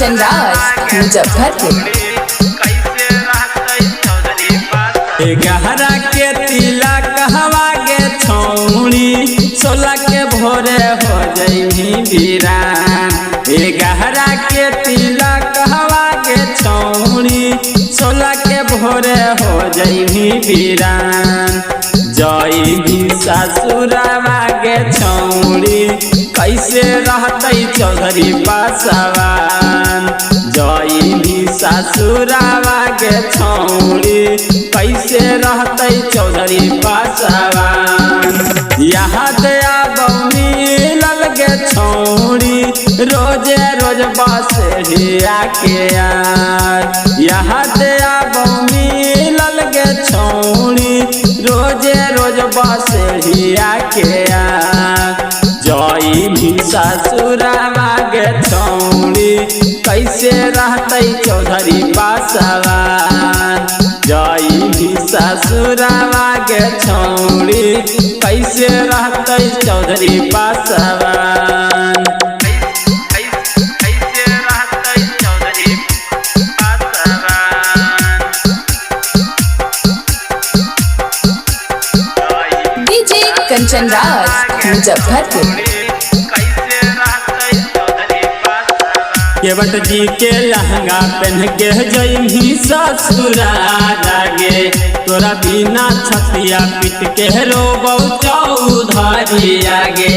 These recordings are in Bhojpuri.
कंचन राज मुजफ्फरपुर। गहरा के तिला कहवा गे छौड़ी 16 के भोरे हो जइही वीरान। गहरा के तिला कहवा गे छौड़ी 16 के भोरे हो जइही वीरान। जइही ससुरवा गे छौड़ी कैसे रहतै चौधरी पासवान। जइही ससुरवा गे छौड़ी कैसे रहतै चौधरी पासवान। याद आबौ मिलल गे छौड़ी रोजे रोज बसरिया के यार। याद आबौ मिलल गे छौड़ी रोजे रोज बसरिया के यार। जइही ससुरवा गे छौड़ी कैसे रहतै चौधरी पासवान। जइही ससुरवा गे छौड़ी कैसे रहतै चौधरी पासवान। डीजे कंचन राज मुजफ्फरपुर। केवट जी के लहंगा पहन के जइही ससुराल गे। तोरा बिना छतिया पीट के रोबौ चौधरी आगे।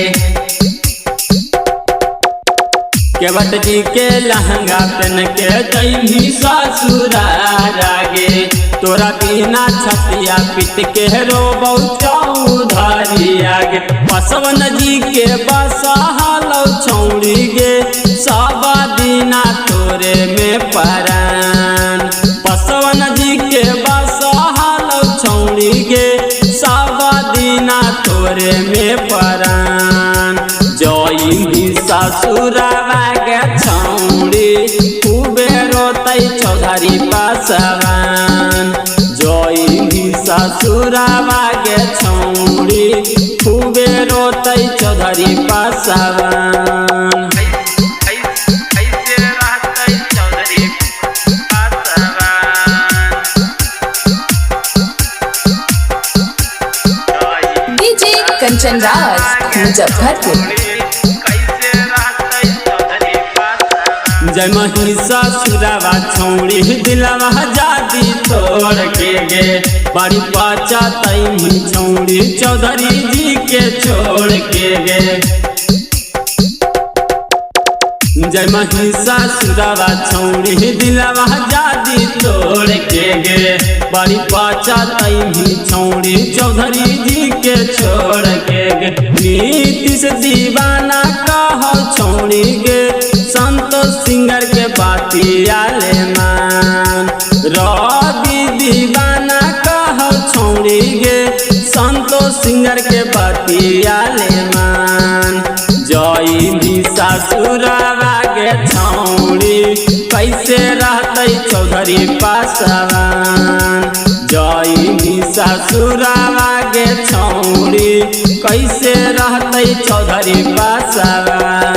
केवट जी के लहंगा पहन के जइही ससुराल गे। तोरा बिना छतिया पीट के रोबौ चौधरी आगे। बसवन जी के बसहलौ छौड़ी गे सब दिना तोरे में परान। बसवन जी के बसहलौ छौड़ी गे सब दिना तोरे में परान। जइही ससुरवा गे छौड़ी खूबे रोतै चौधरी पासवान। जइही ससुरवा गे छौड़ी खूबे रोतै चौधरी पासवान। डीजे कंचन राज मुजफ्फरपुर। जइही ससुरवा छौड़ी दिलवा जादी तोड़ के गे। बड़ी पचतैही छौड़ी चौधरी जी के छोड़ के गे। जइही ससुरवा छौड़ी दिलवा जादी तोड़ के गे। बड़ी पचतैही छौड़ी चौधरी जी के छोड़ के गे। नीतीश दीवाना कह छौड़ी गे संतोष सिंगर के बातिया ले मान। रवि दीवाना कह छौड़ी गे संतोष सिंगर के बातिया ले मान। जइही ससुरवा गे छौड़ी कैसे रहतै चौधरी पासवान। जइही ससुरवा गे छौड़ी कैसे रहतै चौधरी पासवान।